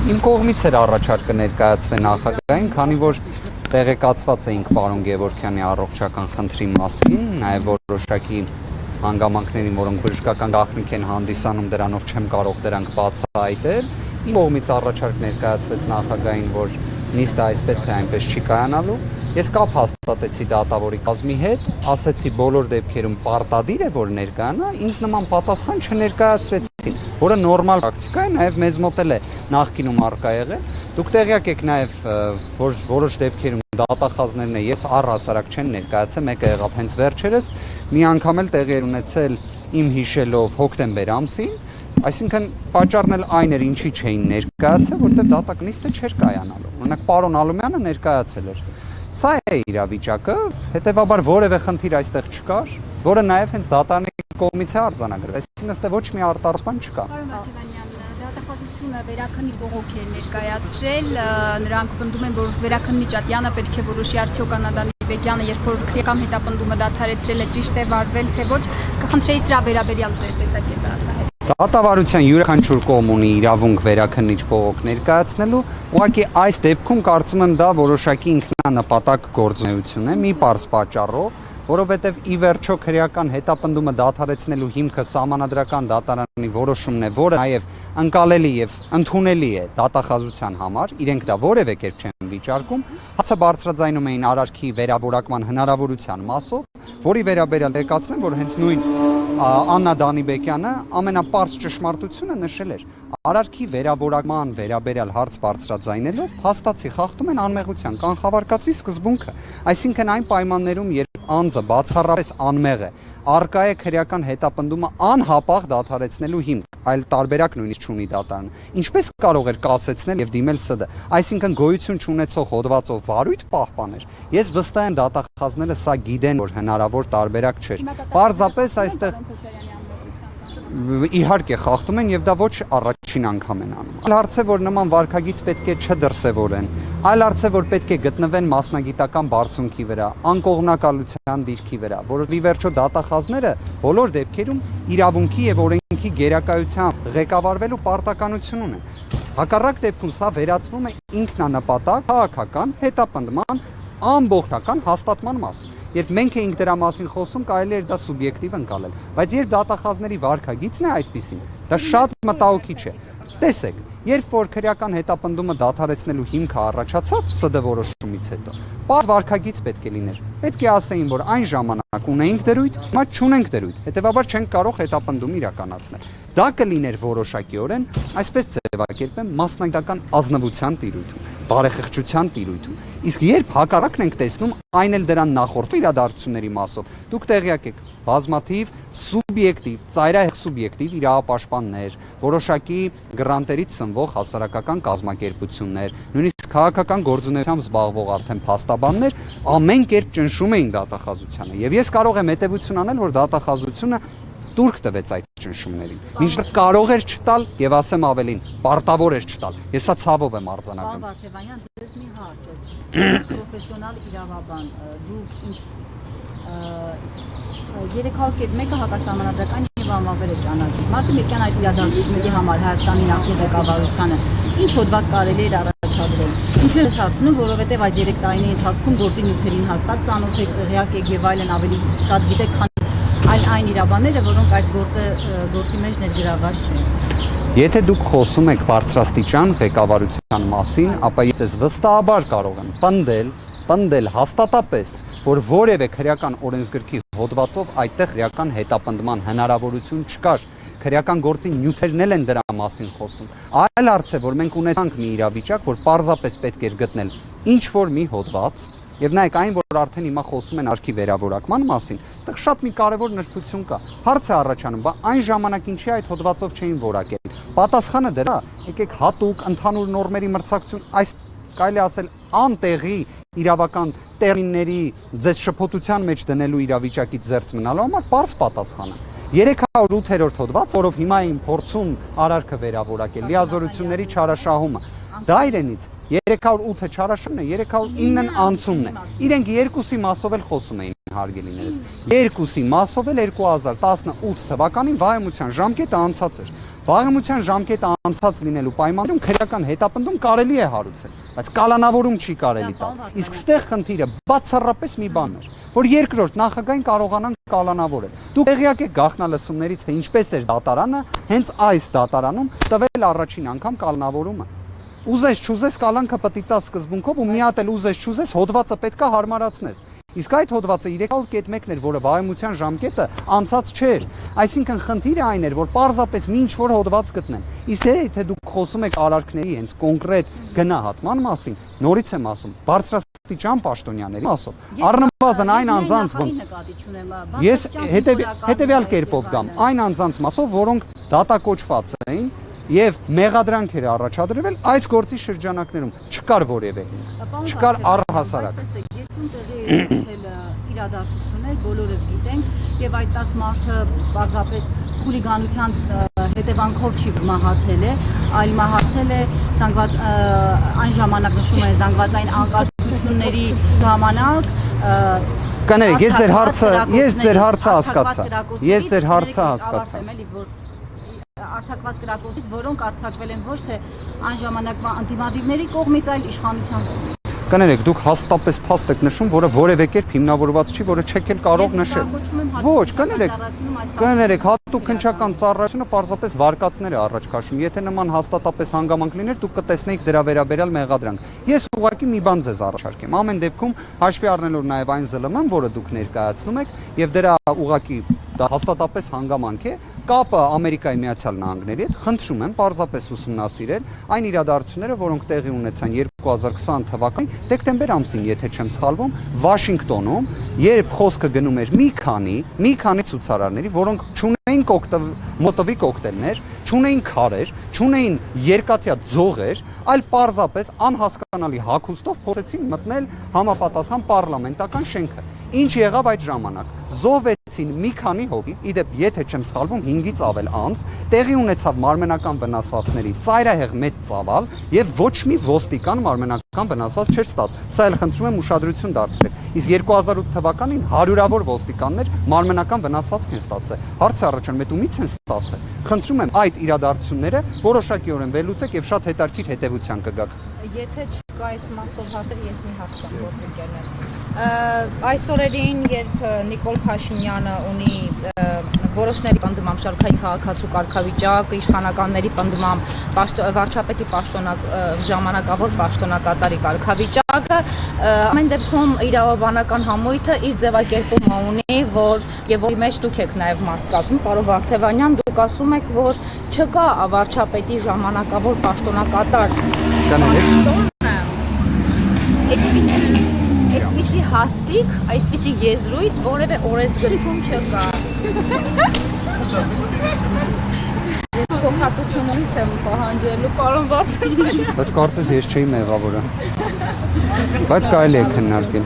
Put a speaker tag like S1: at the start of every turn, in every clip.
S1: Իմ կողմից էր առաջարկը ներկայացվել նախագահային, քանի որ տեղեկացված էինք պարոն Գևորգյանի առողջական խնդրի մասին, նաև որոշակի հանգամանքներին, որոնք բժշկական գաղտնիք են հանդիսանում, դրանով չեմ կարող դրանք բացահայտել։ Իմ կողմից առաջարկ ներկայացվեց նախագահային, որ նիստը այսպես թե այնպես չի կայանալու։ Ես կապ հաստատեցի դատավորի կազմի հետ, ասեցի բոլոր դեպքերում պարտադիր է, որ ներկայանա, ինձ նման պատասխան չներկայացրեցին, որը նորմալ պրակտիկա է, նաև մեզ մոտ է նախկինում առկա եղել։ Դուք տեղյակ եք նաև, որ որոշ դեպքերում դատախազներն է, ես առհասարակ չեն ներկայացել, մեկը եղավ հենց վերջերս, մի անգամ էլ տեղի էր ունեցել իմ հիշելով հոկտեմբեր ամսին, այսինքն պատճառն էլ այն էր, ինչի չէին ներկայացել, որտեղ դատական նիստը չէր կայանալու։ Օրինակ պարոն Ալոմյանը ներկայացել էր։ Սա է իրավիճակը, հետևաբար որևէ խնդիր այստեղ չկար, որը նաև հենց դատարանի կողմից է արձանագրվել։ Այսինքն այստեղ ոչ մի արտարսման չկա։
S2: Դատախազությունը վերաքննի բողոք է ներկայացրել, նրանք պնդում են, որ վերաքննիչ Ատյանը պետք է որոշի արդյոք Անադանի Բեկյանը, երբ որ քրեական հետապնդումը դադարեցրել է, ճիշտ է վարվել, թե ոչ, կխնդրեի սրա վերաբերյալ ձեր տեսակետը արտահայտել։
S1: Դատավարության յուրաքանչյուր կողմ ունի իրավունք վերաքննիչ բողոք ներկայացնելու, ուղղակի այս դեպքում կարծում եմ դա որոշակի ինքնանպատակ գործունեություն է, մի պարզ պատճառով, որովհետև ի վերջո քրեական հետապնդումը դադարեցնելու հիմքը սահմանադրական դատարանի որոշումն է, որը նաև ընկալելի եւ ընդունելի է դատախազության համար, իրենք դա որևէ կերպ չեն վիճարկում, հացը բարձրաձայնում էին արարքի վերավորակման հնարավորության մասով, որի վերաբերյալ եկացնեմ, որ հենց նույն Աննա Դանիբեկյանը ամենապարզ ճշմարտությունը նշել էր։ Արարքի վերավորակման վերաբերյալ հարց բարձրաձայնելով փաստացի խախտում են անմեղության կանխավարկածի սկզբունքը։ Այսինքն այն պայմաններում, երբ անձը բացառապես անմեղ է, առկա է քրեական հետապնդումը անհապաղ դադարեցնելու հիմք, այլ տարբերակ նույնիսկ չունի դատարանը։ Ինչպես կարող էր կասեցնել եւ դիմել ՍԴ։ Այսինքն գոյություն չունեցող հոդվածով վարույթ պահպաներ։ Ես վստահ եմ դատախազները սա գիտեն, որ հնարավոր տարբերակ չէր։ Պարզապես այստեղ իհարկե խախտում են եւ դա ոչ առաջին անգամ են անում։ Այլ հարց է, որ նման վարքագիծ պետք է չդրսևորեն։ Այլ հարց է, որ պետք է գտնվեն մասնագիտական բարձունքի վրա, անկողմնակալության դիրքի վրա, որովհետեւ ի վերջո դատախազները բոլոր դեպքերում իրավունքի եւ օրենքի գերակայությամբ ղեկավարվելու պարտականություն ունեն։ Հակառակ դեպքում սա վերածվում է ինքնանպատակ քաղաքական հետապնդման ամբողջական հաստատման մասին։ Երբ մենք էինք դրա մասին խոսում, կարելի էր դա սուբյեկտիվ ընկալել, բայց երբ դատախազների վարքագիծն է այդպիսին, դա շատ մտահոգիչ է։ Տեսեք, երբ որ քրեական հետապնդումը դադարեցնելու հիմքը առաջացավ ՍԴ որոշումից հետո, պարզ վարքագիծ պետք է լիներ։ Պետք է ասեին, որ այն ժամանակ ունեինք դրույթ, հիմա չունենք դրույթ, հետևաբար չենք կարող հետապնդում իրականացնել։ Դա կլիներ որոշակիորեն, այսպես ձևակերպեմ, մասնագիտական ազնվության տիրույթում, բարեխղճության տիրույթում։ Իսկ երբ հակառակն ենք տեսնում, այն էլ դրան նախորդ իրադարձությունների մասով, դուք տեղյակ եք, բազմաթիվ սուբյեկտիվ, ծայրահեղ սուբյեկտիվ իրավապաշտպաններ, որոշակի գրանտերից սնվող հասարակական կազմակերպություններ, նույնիսկ քաղաքական գործունեությամբ զբաղվող արդեն փաստաբաններ ամեն կերպ ճնշում էին դատախազությանը։ Եվ ես կարող եմ հետևություն անել, որ դատախազությունը տուրք տվեց այդ ճնշումներին։ Մինչդեռ կարող էր չտալ եւ ասեմ ավելին, պարտավոր էր չտալ։ Ես սա ցավով եմ արձանագրում։
S3: Պարոն Վարդևանյան, ձեզ մի հարց է։ Պրոֆեսիոնալ իրավաբան, դուք ինչ 301-ը հակասահմանադրական եւ անվավեր է ճանաչում։ Մարտի Մեկյան այդ իրադարձությունների համար Հայաստանի նախկին ղեկավարությանը ինչ հոդված կարելի էր առաջադրել։ Ինչու ես հարցնում, որովհետեւ այդ 3 տարիների ընթացքում գործի նյութերին հաստատ ծանոթ եք, տեղյակ եք եւ այլն ավելի շատ գիտեք, քան այն իրավաբանները, որոնք այս գործի մեջ ներգրավված չեն։
S1: Եթե դուք խոսում եք բարձրաստիճան ղեկավարության մասին, ապա ես վստահաբար կարող եմ պնդել հաստատապես, որ որևէ քրեական օրենսգրքի հոդվածով այդտեղ քրեական հետապնդման հնարավորություն չկար։ Քրեական գործի նյութերն են դրա մասին խոսում։ Այլ հարց է, որ մենք ունեցանք մի իրավիճակ, որ պարզապես պետք էր գտնել ինչ-որ մի հոդված, եւ նայեք այն, որ արդեն հիմա խոսում են արքի վերավորակման մասին, այդտեղ շատ մի կարևոր նրբություն կա։ Հարց է առաջանում, բա այն ժամանակ ինչի այդ հոդվածով չէին որակել։ Պատասխանը դրա, եկեք հատուկ ընդհանուր նորմերի մրցակցություն, այս կարելի ասել անտեղի իրավական տերմինների ձեզ շփոթության մեջ դնելու իրավիճակից զերծ մնալու համար պարզ պատասխանը։ 308-րդ հոդված, որով հիմա էին փորձում արարքը վերավորակել, լիազորությունների չարաշահումը, դա իրենից 308-ը չարաշահումն է, 309-ն անցումն է։ Իրենք երկուսի մասով էլ խոսում էին հարգելիներս։ Երկուսի մասով էլ 2018 թվականին վայոմության ժամկետը անցած էր։ Վաղեմության ժամկետը անցած լինելու պայմաններում քրեական հետապնդում կարելի է հարուցել, բայց կալանավորում չի կարելի տալ։ Իսկ ստեղ խնդիրը բացառապես մի բանն էր, որ երկրորդ նախագահին կարողանան կալանավորել։ Դուք տեղյակ եք գաղտնալսումներից, թե ինչպես էր դատարանը հենց այս դատարանում տվել առաջին անգամ կալանավորումը։ Ուզես չուզես կալանքը պետք է տա սկզբունքով ու մի հատ էլ ուզես չուզես հոդվածը պետք է հարմարացնես։ Իսկ այդ հոդվածը 300.1-ն էր, որը վայմության ժամկետը անցած չէր։ Այսինքն խնդիրը այն էր, որ պարզապես մի ինչ-որ հոդված գտնեն։ Իսկ եթե դուք խոսում եք արարքների հենց կոնկրետ գնահատման մասին, նորից եմ ասում, բարձրաստիճան պաշտոնյաների մասով, առնվազն այն անձանց ոնց ես հետևյալ կերպով գամ, այն անձանց մասով, որոնք դատակոչված էին եւ մեղադրանք էր առաջադրվել այս գործի շրջանակներում չկար որևէ չկար առհասարակ
S3: իրադարձություններ բոլորս գիտենք եւ այդ 10 մարդը պարզապես խուլիգանության հետևանքով չի մահացել է այլ մահացել է զանգված այն ժամանակ նշում է զանգվածային անկարգությունների ժամանակ
S1: կներեք ես ձեր հարցը հասկացա
S3: արձակված գրակոչից, որոնք արձակվել են ոչ թե այն ժամանակվա անտիմադիրների կողմից, այլ իշխանության կողմից։
S1: Կներեք, դուք հաստատապես փաստ եք նշում, որը որևէ կերպ հիմնավորված չի, որը չեք էլ կարող նշել։ Ոչ, կներեք, հատուկ քննչական ծառայությունը պարզապես վարկածներ է առաջ քաշում։ Եթե նման հաստատապես հանգամանք լիներ, դուք կտեսնեիք դրա վերաբերյալ մեղադրանք։ Ես ուղղակի մի բան ձեզ առաջարկեմ։ Ամեն դեպքում հաշվի առնելով նաև այն ԶԼՄ-ն, որը դուք ներկայացնում եք, եւ դրա ուղղակի դա հաստատապես հանգամանք է, կապը Ամերիկայի Միացյալ Նահանգների հետ, խնդրում եմ պարզապես ուսումնասիրել այն իրադարձությունները, որոնք տեղի ունեցան 2020 թվականին դեկտեմբեր ամսին, եթե չեմ սխալվում, Վաշինգտոնում, երբ խոսքը գնում էր մի քանի ցուցարարների, որոնք չունեին մոտովի կոկտեյլներ, չունեին քարեր, չունեին երկաթյա ձողեր, այլ պարզապես անհասկանալի հագուստով փորձեցին մտնել համապատասխան պարլամենտական շենքը։ Ինչ եղավ այդ ժամանակ։ Զոհվեցին մի քանի հոգի, իդեպ եթե չեմ սխալվում 5-ից ավել անց, տեղի ունեցավ մարմենական վնասվածքների ծայրահեղ մեծ ծավալ եւ ոչ մի ոստիկան մարմենական վնասված չէր ստացել։ Սա էլ խնդրում եմ ուշադրություն դարձրեք։ Իսկ 2008 թվականին հարյուրավոր ոստիկաններ մարմենական վնասվածք են ստացել։ Հարցը առաջանում է՝ ումից են ստացել։ Խնդրում եմ այդ իրադարձությունները որոշակիորեն վերլուծեք եւ շատ հետաքրքիր հետեւության կգաք։
S4: Եթե չկա այս մասով հարցեր, ես մի հարց եմ գործընկերներ։ Այս օրերին, երբ Նիկոլ Փաշինյանը ունի որոշների պնդմամբ շարքային քաղաքացու կարգավիճակ, իշխանականների պնդմամբ վարչապետի ժամանակավոր պաշտոնակատարի կարգավիճակը, ամեն դեպքում իրավաբանական համույթը իր ձևակերպումը ունի, որ եւ որի մեջ դուք եք նաեւ մաս կազմում, պարոն Վարդևանյան, դուք ասում եք, որ չկա վարչապետի ժամանակավոր պաշտոնակատար։ Այսպիսի հաստիկ, այսպիսի եզրույթ որևէ օրենսգրքում չկա։ Փոխհատուցումից եմ պահանջելու, պարոն Վարդևանյան։
S1: Բայց կարծես ես չէի մեղավորը։ Բայց կարելի է քննարկել։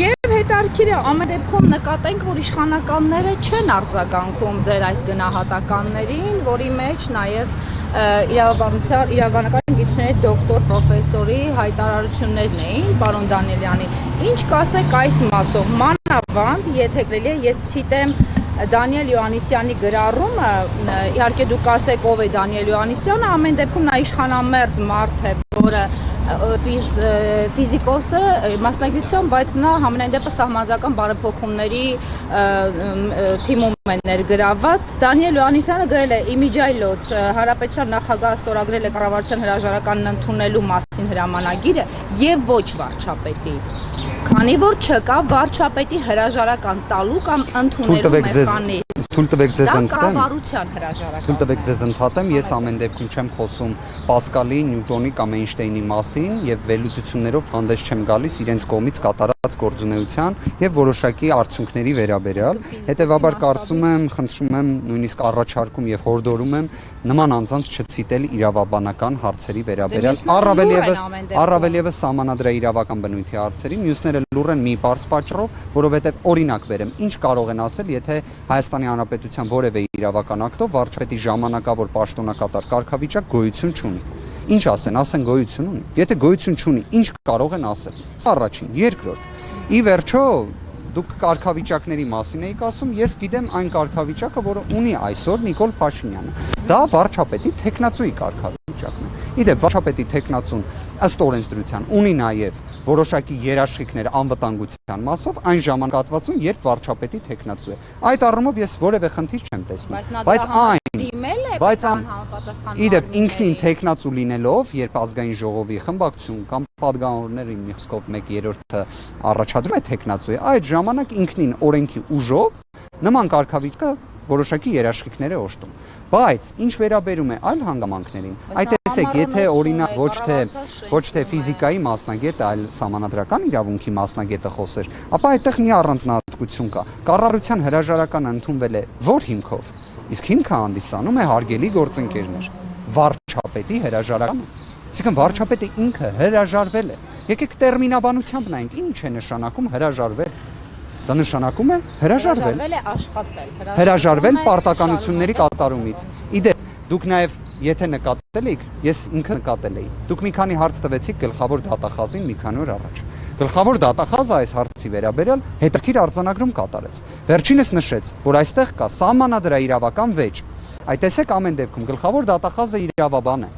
S4: Եվ հետարքիր է, ամեն դեպքում նկատենք, որ իշխանականները չեն արձագանքում ձեր այս գնահատականներին, որի մեջ նաև իրավաբանական գիտությունների դոկտոր պրոֆեսորի հայտարարություններն էին, պարոն Դանիելյանի։ Ինչ կասեք այս մասով, մանավանդ, եթե գրելի է, ես ցիտեմ Դանիել Յոհաննիսյանի գրառումը, իհարկե դուք կասեք ով է Դանիել Յոհաննիսյանը, ամեն դեպքում նա իշխանամերձ մարդ է, որը ֆիզիկոս է, մասնագիտությամբ, բայց նա համենայն դեպս սահմանադրական բարեփոխումների թիմում է ներգրավված։ Դանիել Յոհաննիսյանը գրել է իմիջայլոց հանրապետության նախագահը ստորագրել է կառավարության հրաժարականն ընդունելու մասին հրամանագիրը եւ ոչ վարչապետի, քանի որ չկա վարչապետի հրաժարական տալու կամ ընդունելու մեխանիզմ։
S1: Թույլ տվեք ձեզ ընդհատեմ։
S4: Կառավարության հրաժարական։
S1: Թույլ տվեք ձեզ ընդհատեմ, ես ամեն դեպքում չեմ խոսում Պասկալի, Նյուտոնի կամ Էյնշտեյնի մասին եւ վերլուծություններով հանդես չեմ գալիս իրենց կողմից կատարած գործունեության եւ որոշակի արդյունքների վերաբերյալ։ Հետեւաբար կարծում եմ, խնդրում եմ, նույնիսկ առաջարկում եւ հորդորում եմ նման անձանց չցիտել իրավաբանական հարցերի վերաբերյալ, առավել եւս սահմանադրաիրավական բնույթի հարցերի, մյուսները լուռ են մի բարձ պատճառով, որովհետեւ օրինակ բերեմ, ինչ կարող են ասել, եթե Հայաստանի Հանրապետության որևէ իրավական ակտով վարչապետի ժամանակավոր պաշտոնակատար կարգավիճակ գոյություն չունի։ Ինչ ասեն գոյություն ունի։ Եթե գոյություն չունի, ինչ կարող են ասել։ Սա առաջին, երկրորդ։ Ի վերջո դուք կարգավիճակների մասին եք ասում, ես գիտեմ այն կարգավիճակը, որը ունի այսօր Նիկոլ Փաշինյանը։ Դա վարչապետի տեխնացուի կարգավիճակն է։ Իդեպ վարչապետի տեխնացուն ըստ օրենսդրության ունի նաև որոշակի երաշխիքներ անվտանգության մասով այն ժամանակատվածում, երբ վարչապետի տեխնացու է։ Այդ առումով ես որևէ խնդիր չեմ տեսնում, բայց իդեպ ինքնին տեխնացու լինելով, երբ ազգային ժողովի խմբակցություն կամ падգամավորների մի խոսքով 1/3-ը առաջադրում է տեխնացուի, այդ ժամանակ ինքնին օրենքի ուժով նման կարգավիճակը որոշակի երաշխիքներ է օժտում։ Բայց ինչ վերաբերում է այլ հանգամանքներին, այդ տեսեք, եթե օրինակ ոչ թե ֆիզիկայի մասնագետ, այլ սահմանադրական իրավունքի մասնագետը խոսեր, ապա այդտեղ մի առանձնահատկություն կա։ Կառավարության հրաժարականը ընդունվել է որ հիմքով։ Իսկ հիմքը հանդիսանում է հարգելի գործընկերներ, վարչապետի հրաժարականը։ Այսինքն վարչապետը ինքը հրաժարվել է։ Եկեք տերմինաբանությամբ նայենք, ինչ է նշանակում հրաժարվել։ Դա նշանակում է հրաժարվել
S4: է աշխատել,
S1: հրաժարվել պարտականությունների կատարումից։ Իդեպ դուք նաև եթե նկատել եք, ես ինքը նկատել էի։ Դուք մի քանի հարց տվեցիք գլխավոր դատախազին մի քանի օր առաջ։ Գլխավոր դատախազը այս հարցի վերաբերյալ հետաքրքիր արձանագրում կատարեց։ Վերջինս նշեց, որ այստեղ կա սահմանադրաիրավական վեճ։ Այդ տեսեք ամեն դեպքում գլխավոր դատախազը իրավաբան է,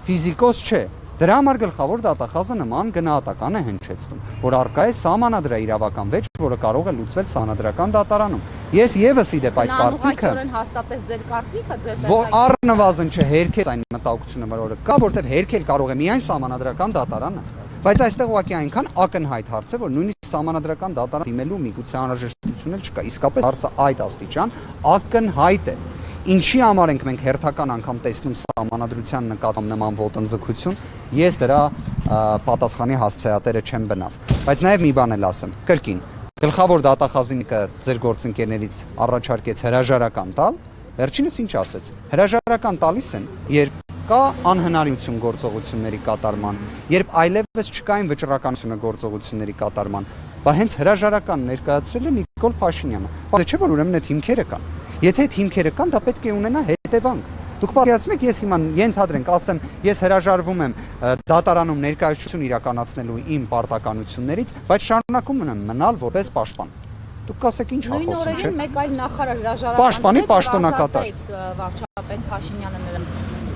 S1: ֆիզիկոս չէ։ Դրա համար գլխավոր դատախազը նման գնահատական է հնչեցնում, որ առկա է սահմանադրաիրավական վեճ, որը կարող է լուծվել սահմանադրական դատարանում։ Ես եւս իդեպ այդ կարծիքը
S4: հաստատեց ձեր կարծիքը, ձեր
S1: որ առնվազն չհերքեց այն մտահոգությունը, որը կա, որտեղ հերքել կարող է միայն սահմանադրական դատարանը։ Բայց այստեղ ուղղակի այնքան ակնհայտ հարց է, որ նույնիսկ սահմանադրական դատարան դիմելու միգուցե անհրաժեշտություն էլ չկա։ Իսկապես հարցը այդ աստիճան ակնհայտ է։ Ինչի համար ենք մենք հերթական անգամ տեսնում սահմանադրության նկատմամբ նման ոտնձգություն, ես դրա պատասխանի հասցեատերը չեմ բնավ։ Բայց նաև մի բան էլ ասեմ, կրկին, գլխավոր դատախազինը ձեր գործընկերներից առաջարկեց հրաժարական տալ, վերջինս ինչ ասեց, հրաժարական տալիս են, երբ կա անհնարինություն գործողությունների կատարման, երբ այլևս չկա այն վճռականությունը գործողությունների կատարման, բա հենց հրաժարական ներկայացրել է Նիկոլ Փաշինյանը։ Բայց չէ՞ որ ուրեմն այդ հիմքերը կան։ Եթե այդ հիմքերը կան, դա պետք է ունենա հետևանք։ Դուք պատկերացնում եք, ես հիմա ենթադրենք, ասեմ, ես հրաժարվում եմ դատարանում ներկայացություն իրականացնելու իմ պարտականություններից, բայց շարունակում եմ մնալ որպես պաշտպան։ Դուք ասեք ինչ հա խոսում, չէ՞։
S4: Մեկ այլ նախարար հրաժարական
S1: Պաշտպանի պաշտոնակատար։
S4: վարչապետ Փաշինյանը նրան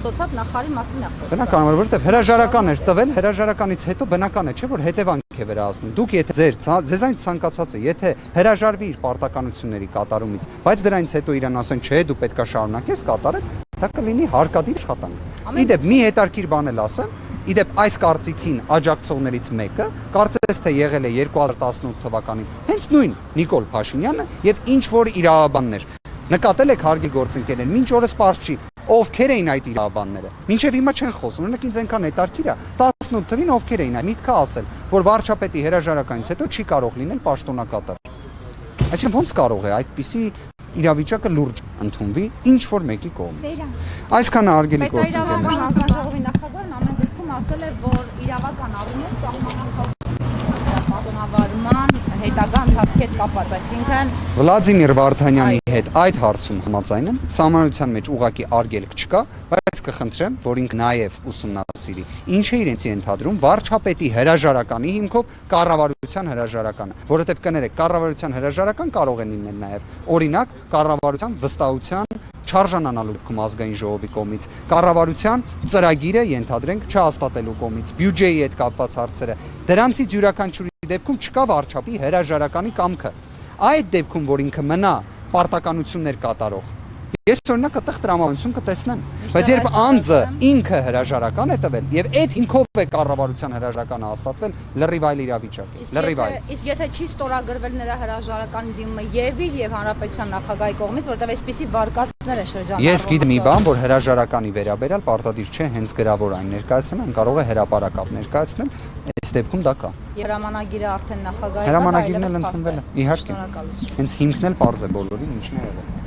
S4: սոցիալ նախարարի մասին է խոսքը։
S1: Բնական է, որովհետև հրաժարական էր տվել, հրաժարականից հետո բնական է, չէ՞ որ հետևանք է վերահասնում։ Դուք եթե ձեզանից ցանկացած է, եթե հրաժարվի իր պարտականությունների կատարումից, բայց դրանից հետո իրան ասեն, չէ, դու պետքա շարունակես կատարել, դա կլինի հարկադիր աշխատանք։ Իդեպ մի հետարքիր բան էլ ասեմ, իդեպ այս կարծիքին աջակցողներից մեկը կարծես թե եղել է 2018 թվականին հենց նույն Նիկոլ Փաշինյանը եւ ինչ որ իրավաբաններ։ Նկատել եք հարգի գործընկերներ, մինչ օրս պարզ չի ովքեր էին այդ իրավաբանները։ Մինչև հիմա չեն խոսում, օրինակ ինձ այնքան հետարքիր է 18 թվին ովքեր էին այդ միտքը ասել, որ վարչապետի հրաժարականից հետո չի կարող լինել պաշտոնակատար։ Այսինքն ոնց կարող է այդպիսի իրավիճակը լուրջ ընդունվի ինչ որ մեկի կողմից։ Այսքանը հարգելի գործընկերներ։
S4: Հանձնաժողովի նախագահն ամեն դեպքում ասել է, որ իրավական առումով սահմանափակ պատոնավարման հետագա ընթացքի հետ կապված, այսինքն
S1: Վլադիմիր Վարդանյանի հետ այդ հարցում համաձայն եմ, սահմանության մեջ ուղղակի արգելք չկա, բայց կխնդրեմ, որ ինքը նաև ուսումնասիրի, ինչ է իրենց ենթադրում վարչապետի հրաժարականի հիմքով կառավարության հրաժարականը, որովհետև կներեք, կառավարության հրաժարական կարող է լինել նաև օրինակ կառավարության վստահության չարժանանալու դեպքում ազգային ժողովի կողմից, կառավարության ծրագիրը ենթադրենք չհաստատելու կողմից, բյուջեի հետ կապված հարցերը, դրանցից յուրաքանչյուրի դեպքում չկա վարչապետի հրաժարականի կամքը։ Այդ դեպքում, որ ինքը մնա պարտականություններ կատարող, ես օրինակ այդտեղ տրամաբանություն կտեսնեմ, բայց երբ անձը ինքը հրաժարական է տվել եւ այդ հիմքով է կառավարության հրաժարականը հաստատվել, լրիվ այլ իրավիճակ է, լրիվ այլ։
S4: Իսկ եթե չի ստորագրվել նրա հրաժարականի դիմումը եւ հանրապետության նախագահի կողմից, որտեղ այսպիսի վարկածներ է շրջանառվում։
S1: Ես գիտեմ մի բան, որ հրաժարականի վերաբերյալ պարտադիր չէ հենց գրավոր այն ներկայացնել, կարող է հրապարակավ ներկայացնել, այս դեպքում դա կա։
S4: Հրամանագիրը արդեն նախագահի
S1: հրամանագիրն էլ ընդունվել է։ Իհարկե։ Հենց հիմքն էլ պարզ է բոլորին ինչն է եղել։